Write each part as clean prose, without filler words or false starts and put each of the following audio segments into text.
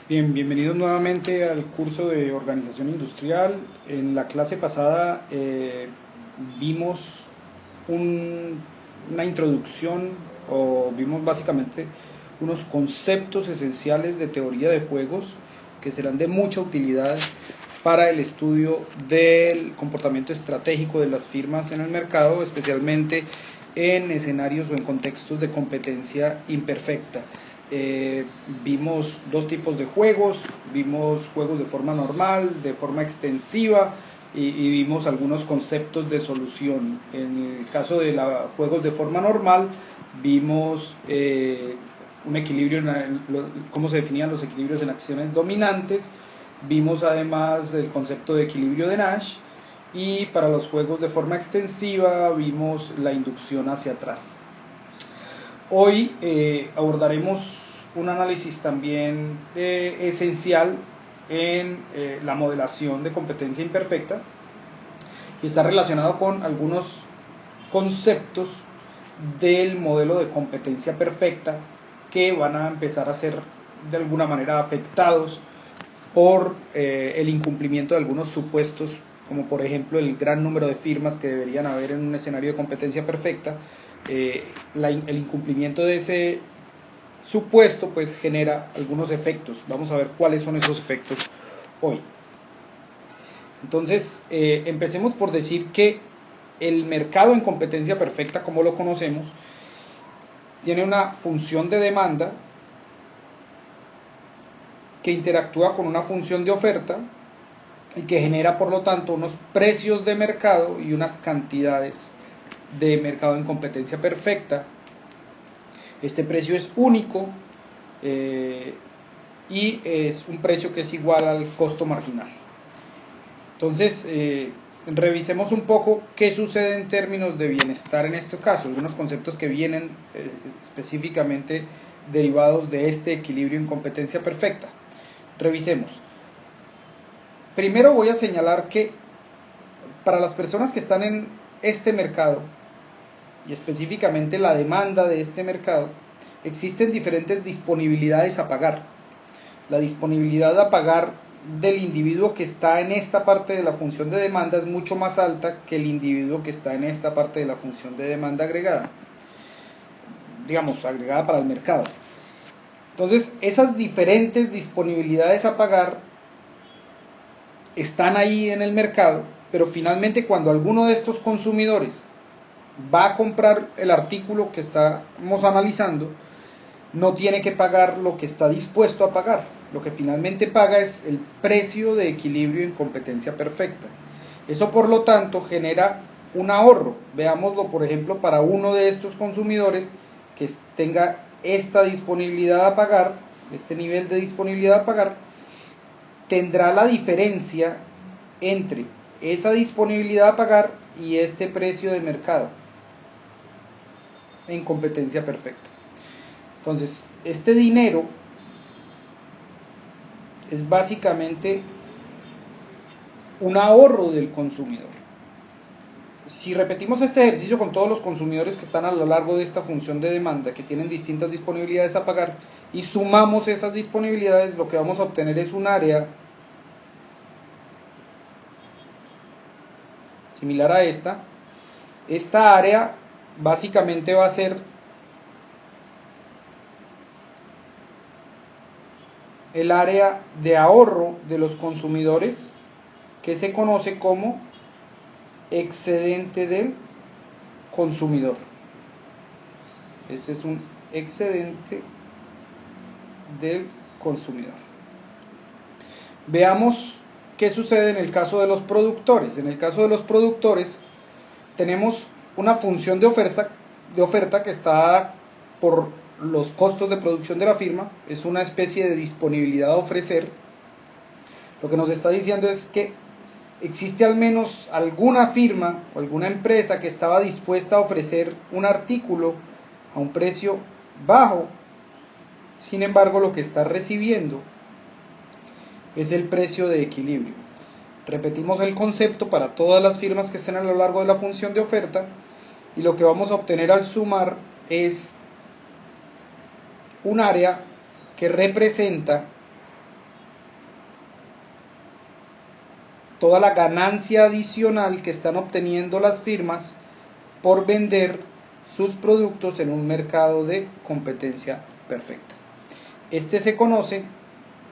Bien, bienvenidos nuevamente al curso de organización industrial. En la clase pasada vimos un- una introducción o vimos básicamente unos conceptos esenciales de teoría de juegos que serán de mucha utilidad para el estudio del comportamiento estratégico de las firmas en el mercado, especialmente en escenarios o en contextos de competencia imperfecta. Vimos dos tipos de juegos, vimos juegos de forma normal, de forma extensiva y vimos algunos conceptos de solución. En el caso de los juegos de forma normal, vimos un equilibrio, cómo se definían los equilibrios en acciones dominantes, vimos además el concepto de equilibrio de Nash y para los juegos de forma extensiva vimos la inducción hacia atrás. Hoy abordaremos un análisis también esencial en la modelación de competencia imperfecta y está relacionado con algunos conceptos del modelo de competencia perfecta que van a empezar a ser de alguna manera afectados por el incumplimiento de algunos supuestos, como por ejemplo el gran número de firmas que deberían haber en un escenario de competencia perfecta. El incumplimiento de ese supuesto pues genera algunos efectos. Vamos a ver cuáles son esos efectos hoy. Entonces, empecemos por decir que el mercado en competencia perfecta, como lo conocemos, tiene una función de demanda que interactúa con una función de oferta y que genera por lo tanto unos precios de mercado y unas cantidades de mercado en competencia perfecta. Este precio es único y es un precio que es igual al costo marginal. Entonces, revisemos un poco qué sucede en términos de bienestar en este caso, algunos conceptos que vienen específicamente derivados de este equilibrio en competencia perfecta. Revisemos. Primero voy a señalar que para las personas que están en este mercado, y específicamente la demanda de este mercado, existen diferentes disponibilidades a pagar. La disponibilidad a pagar del individuo que está en esta parte de la función de demanda es mucho más alta que el individuo que está en esta parte de la función de demanda agregada, digamos, agregada para el mercado. Entonces, esas diferentes disponibilidades a pagar están ahí en el mercado, pero finalmente cuando alguno de estos consumidores va a comprar el artículo que estamos analizando, no tiene que pagar lo que está dispuesto a pagar. Lo que finalmente paga es el precio de equilibrio en competencia perfecta. Eso por lo tanto genera un ahorro. Veámoslo por ejemplo para uno de estos consumidores que tenga esta disponibilidad a pagar, este nivel de disponibilidad a pagar, tendrá la diferencia entre esa disponibilidad a pagar y este precio de mercado en competencia perfecta. Entonces, este dinero es básicamente un ahorro del consumidor. Si repetimos este ejercicio con todos los consumidores que están a lo largo de esta función de demanda, que tienen distintas disponibilidades a pagar, y sumamos esas disponibilidades, lo que vamos a obtener es un área similar a esta. Esta área básicamente va a ser el área de ahorro de los consumidores, que se conoce como excedente del consumidor. Este es un excedente del consumidor. Veamos qué sucede en el caso de los productores. En el caso de los productores tenemos una función de oferta que está dada por los costos de producción de la firma. Es una especie de disponibilidad a ofrecer. Lo que nos está diciendo es que existe al menos alguna firma o alguna empresa que estaba dispuesta a ofrecer un artículo a un precio bajo. Sin embargo, lo que está recibiendo es el precio de equilibrio. Repetimos el concepto para todas las firmas que estén a lo largo de la función de oferta y lo que vamos a obtener al sumar es un área que representa toda la ganancia adicional que están obteniendo las firmas por vender sus productos en un mercado de competencia perfecta. Este se conoce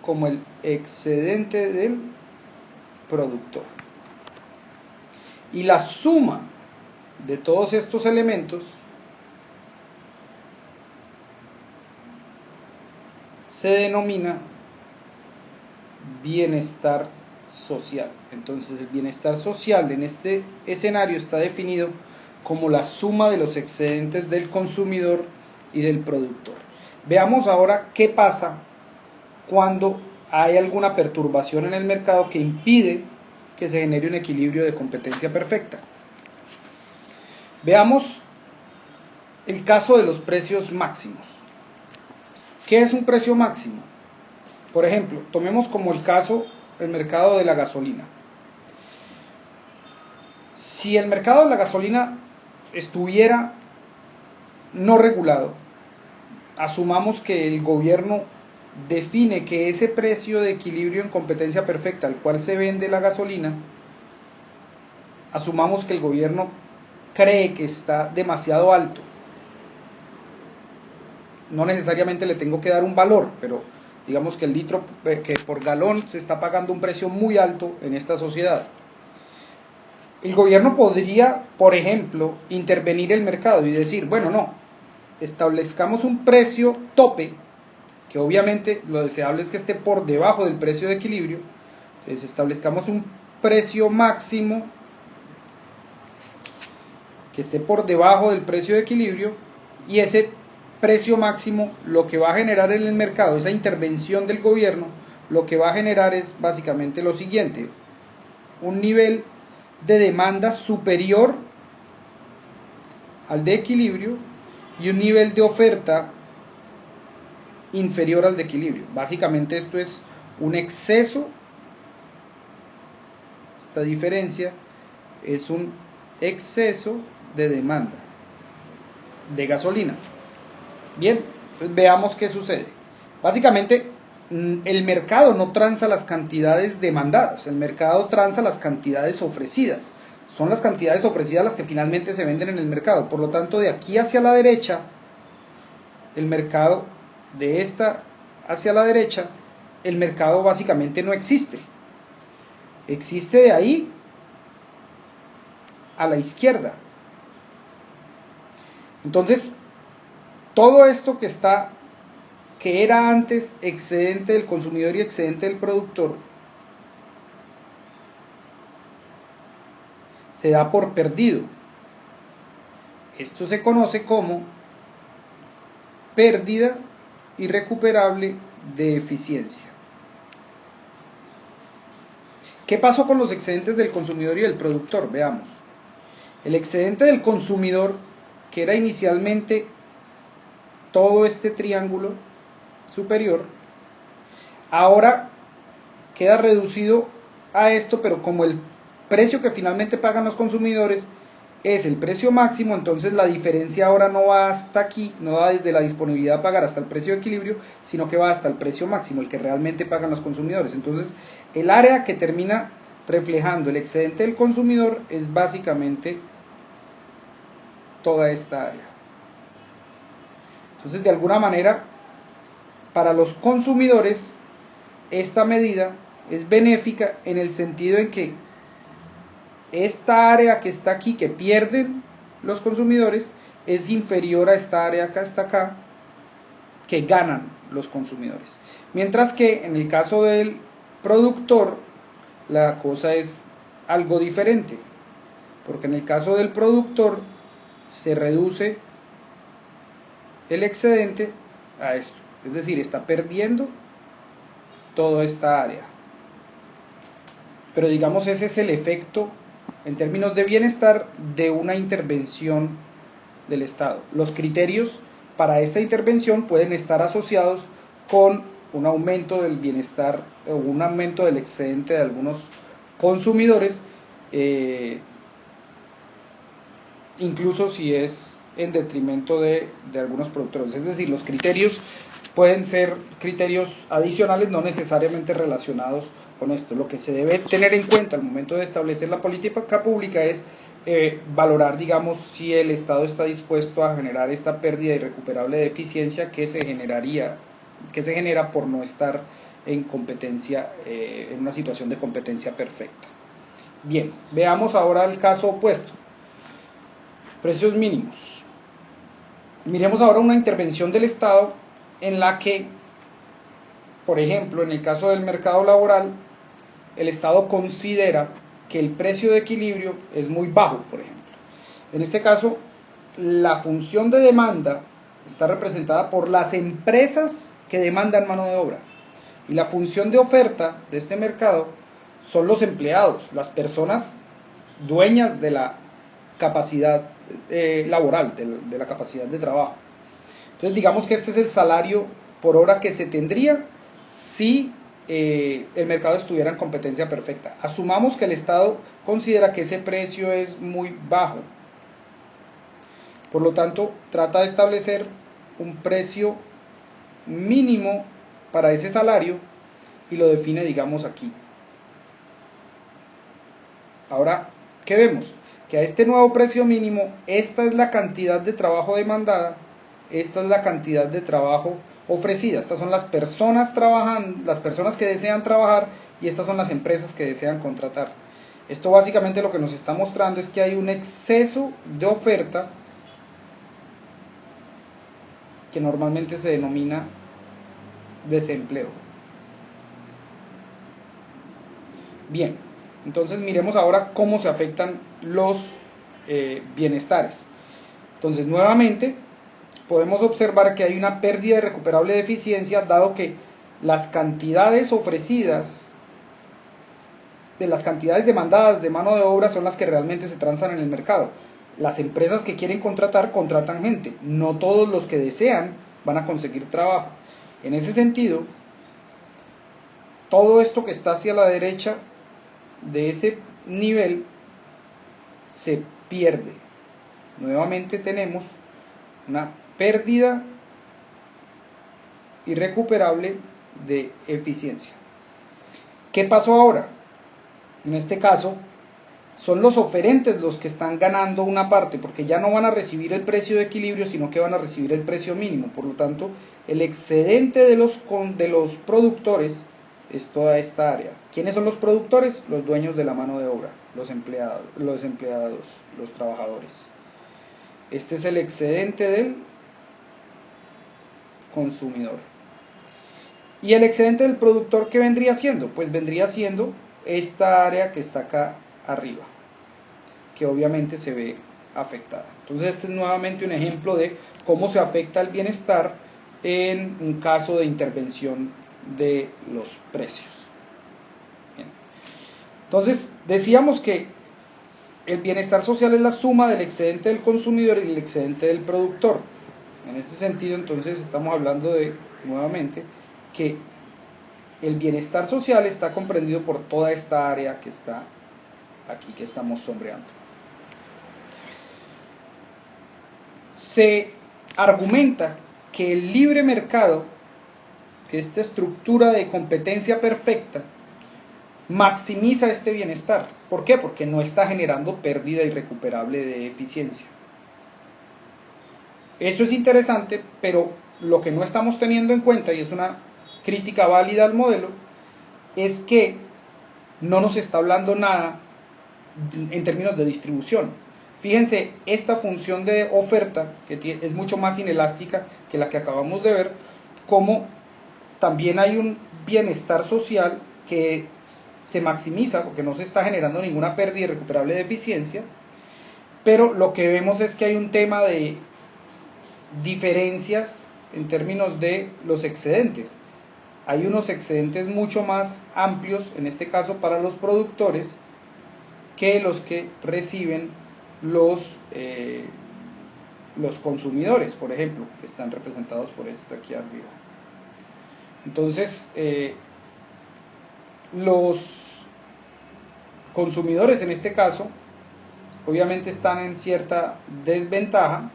como el excedente del productor. Y la suma de todos estos elementos se denomina bienestar social. Entonces el bienestar social en este escenario está definido como la suma de los excedentes del consumidor y del productor. Veamos ahora qué pasa cuando hay alguna perturbación en el mercado que impide que se genere un equilibrio de competencia perfecta. Veamos el caso de los precios máximos. ¿Qué es un precio máximo? Por ejemplo, tomemos como el caso el mercado de la gasolina. Si el mercado de la gasolina estuviera no regulado, asumamos que el gobierno define que ese precio de equilibrio en competencia perfecta al cual se vende la gasolina, asumamos que el gobierno cree que está demasiado alto. No necesariamente le tengo que dar un valor, pero digamos que el litro que por galón se está pagando un precio muy alto en esta sociedad. El gobierno podría, por ejemplo, intervenir el mercado y decir, bueno, no, establezcamos un precio tope, que obviamente lo deseable es que esté por debajo del precio de equilibrio. Entonces establezcamos un precio máximo que esté por debajo del precio de equilibrio, y ese precio máximo lo que va a generar en el mercado, esa intervención del gobierno, lo que va a generar es básicamente lo siguiente: un nivel de demanda superior al de equilibrio y un nivel de oferta inferior al de equilibrio. Básicamente esto es un exceso, esta diferencia es un exceso de demanda de gasolina. Bien, entonces veamos qué sucede. Básicamente el mercado no transa las cantidades demandadas, el mercado transa las cantidades ofrecidas. Son las cantidades ofrecidas las que finalmente se venden en el mercado. Por lo tanto, de aquí hacia la derecha, el mercado, de esta hacia la derecha, el mercado básicamente no existe. Existe de ahí a la izquierda. Entonces, todo esto que era antes excedente del consumidor y excedente del productor, se da por perdido. Esto se conoce como pérdida irrecuperable de eficiencia. ¿Qué pasó con los excedentes del consumidor y del productor? Veamos. El excedente del consumidor, que era inicialmente todo este triángulo superior, ahora queda reducido a esto, pero como el precio que finalmente pagan los consumidores es el precio máximo, entonces la diferencia ahora no va hasta aquí, no va desde la disponibilidad a pagar hasta el precio de equilibrio, sino que va hasta el precio máximo, el que realmente pagan los consumidores. Entonces el área que termina reflejando el excedente del consumidor es básicamente toda esta área. Entonces, de alguna manera, para los consumidores, esta medida es benéfica en el sentido en que esta área que está aquí, que pierden los consumidores, es inferior a esta área que está acá, que ganan los consumidores. Mientras que en el caso del productor, la cosa es algo diferente, porque en el caso del productor se reduce el excedente a esto, es decir, está perdiendo toda esta área. Pero digamos, ese es el efecto en términos de bienestar de una intervención del Estado. Los criterios para esta intervención pueden estar asociados con un aumento del bienestar o un aumento del excedente de algunos consumidores, incluso si es en detrimento de algunos productores. Es decir, los criterios pueden ser criterios adicionales, no necesariamente relacionados con esto? Lo que se debe tener en cuenta al momento de establecer la política pública es valorar, digamos, si el Estado está dispuesto a generar esta pérdida irrecuperable de eficiencia que se genera por no estar en competencia, en una situación de competencia perfecta. Bien, veamos ahora el caso opuesto. Precios mínimos. Miremos ahora una intervención del Estado en la que, por ejemplo, en el caso del mercado laboral, el Estado considera que el precio de equilibrio es muy bajo, por ejemplo. En este caso, la función de demanda está representada por las empresas que demandan mano de obra. Y la función de oferta de este mercado son los empleados, las personas dueñas de la capacidad laboral, de la capacidad de trabajo. Entonces digamos que este es el salario por hora que se tendría si el mercado estuviera en competencia perfecta. Asumamos que el Estado considera que ese precio es muy bajo. Por lo tanto, trata de establecer un precio mínimo para ese salario y lo define, digamos, aquí. Ahora, ¿qué vemos? Que a este nuevo precio mínimo, esta es la cantidad de trabajo demandada, esta es la cantidad de trabajo ofrecida. Estas son las personas trabajando, las personas que desean trabajar, y estas son las empresas que desean contratar. Esto básicamente lo que nos está mostrando es que hay un exceso de oferta que normalmente se denomina desempleo. Bien, entonces miremos ahora cómo se afectan los bienestares. Entonces nuevamente podemos observar que hay una pérdida irrecuperable de eficiencia, dado que las cantidades ofrecidas de las cantidades demandadas de mano de obra son las que realmente se transan en el mercado. Las empresas que quieren contratar, contratan gente. No todos los que desean van a conseguir trabajo. En ese sentido, todo esto que está hacia la derecha de ese nivel se pierde. Nuevamente tenemos una pérdida irrecuperable de eficiencia. ¿Qué pasó ahora? En este caso, son los oferentes los que están ganando una parte, porque ya no van a recibir el precio de equilibrio, sino que van a recibir el precio mínimo. Por lo tanto, el excedente de los productores es toda esta área. ¿Quiénes son los productores? Los dueños de la mano de obra, los empleados, los trabajadores. Este es el excedente del consumidor. ¿Y el excedente del productor qué vendría siendo? Pues vendría siendo esta área que está acá arriba, que obviamente se ve afectada. Entonces este es nuevamente un ejemplo de cómo se afecta el bienestar en un caso de intervención de los precios. Bien. Entonces decíamos que el bienestar social es la suma del excedente del consumidor y el excedente del productor. En ese sentido, entonces estamos hablando de, nuevamente, que el bienestar social está comprendido por toda esta área que está aquí, que estamos sombreando. Se argumenta que el libre mercado, que esta estructura de competencia perfecta, maximiza este bienestar. ¿Por qué? Porque no está generando pérdida irrecuperable de eficiencia. Eso es interesante, pero lo que no estamos teniendo en cuenta, y es una crítica válida al modelo, es que no nos está hablando nada en términos de distribución. Fíjense, esta función de oferta, que es mucho más inelástica que la que acabamos de ver, como también hay un bienestar social que se maximiza porque no se está generando ninguna pérdida irrecuperable de eficiencia, pero lo que vemos es que hay un tema de diferencias en términos de los excedentes. Hay unos excedentes mucho más amplios, en este caso para los productores, que los que reciben los consumidores, por ejemplo, que están representados por esto aquí arriba. Entonces, los consumidores en este caso, obviamente están en cierta desventaja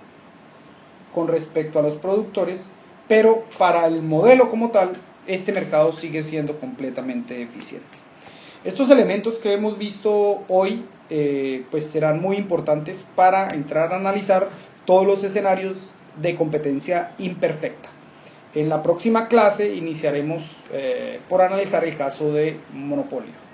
con respecto a los productores, pero para el modelo como tal, este mercado sigue siendo completamente eficiente. Estos elementos que hemos visto hoy pues serán muy importantes para entrar a analizar todos los escenarios de competencia imperfecta. En la próxima clase iniciaremos por analizar el caso de monopolio.